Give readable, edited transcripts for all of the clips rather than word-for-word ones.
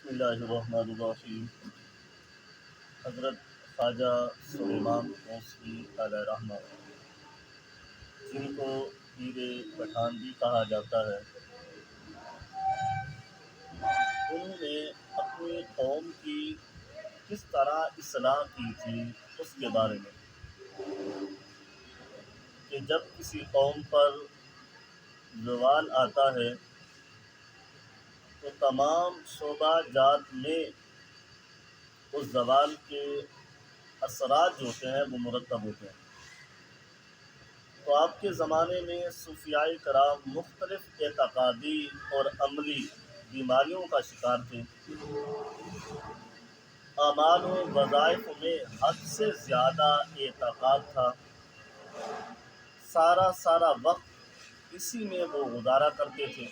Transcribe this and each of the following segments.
بسم اللہ الرحمن الرحیم۔ حضرت خواجہ سلیمان توسوی علیہ رحمہ، جن کو پیر پٹھان بھی کہا جاتا ہے، انہوں نے اپنی قوم کی کس طرح اصلاح کی تھی اس کے بارے میں، کہ جب کسی قوم پر زوال آتا ہے تو تمام شعبہ جات میں اس زوال کے اثرات جو ہوتے ہیں وہ مرتب ہوتے ہیں۔ تو آپ کے زمانے میں صوفیاء کرام مختلف اعتقادی اور عملی بیماریوں کا شکار تھے۔ اعمال و وظائف میں حد سے زیادہ اعتقاد تھا، سارا وقت اسی میں وہ گزارا کرتے تھے،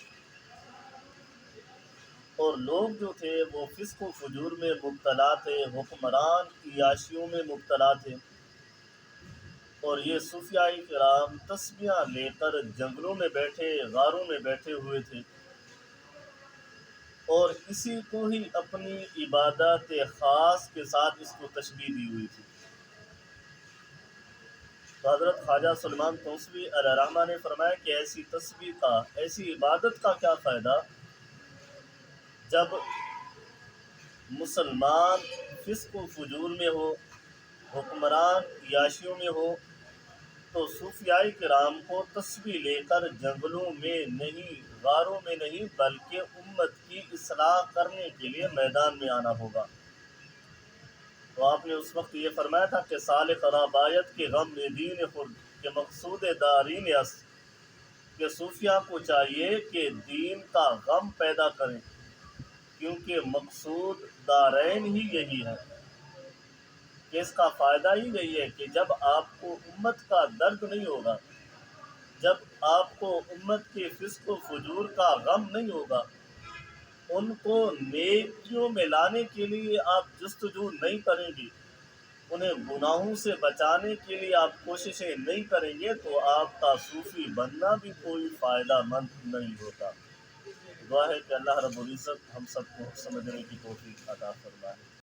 اور لوگ جو تھے وہ فسق و فجور میں مبتلا تھے، حکمران عیاشیوں میں مبتلا تھے، اور یہ صوفیاء کرام تسبیحاں لے کر جنگلوں میں بیٹھے، غاروں میں بیٹھے ہوئے تھے، اور اسی کو ہی اپنی عبادت خاص کے ساتھ اس کو تشبیہ دی ہوئی تھی۔ تو حضرت خواجہ سلیمان توسوی علیہ رحمہ نے فرمایا کہ ایسی تسبیح کا، ایسی عبادت کا کیا فائدہ جب مسلمان فسق و فجور میں ہو، حکمران عیاشیوں میں ہو، تو صوفیاء کرام کو تسبیح لے کر جنگلوں میں نہیں، غاروں میں نہیں، بلکہ امت کی اصلاح کرنے کے لیے میدان میں آنا ہوگا۔ تو آپ نے اس وقت یہ فرمایا تھا کہ سالک ربایت کے غم میں دین خود کے مقصود دارین است، کہ صوفیاء کو چاہیے کہ دین کا غم پیدا کریں، کیونکہ مقصود دارین ہی یہی ہے، کہ اس کا فائدہ ہی یہی ہے کہ جب آپ کو امت کا درد نہیں ہوگا، جب آپ کو امت کے فسق و فجور کا غم نہیں ہوگا، ان کو نیکیوں میں لانے کے لیے آپ جستجو نہیں کریں گے، انہیں گناہوں سے بچانے کے لیے آپ کوششیں نہیں کریں گے، تو آپ کا صوفی بننا بھی کوئی فائدہ مند نہیں ہوتا۔ دعا ہے کہ اللہ رب العزت ہم سب کو سمجھنے کی توفیق عطا فرمائے۔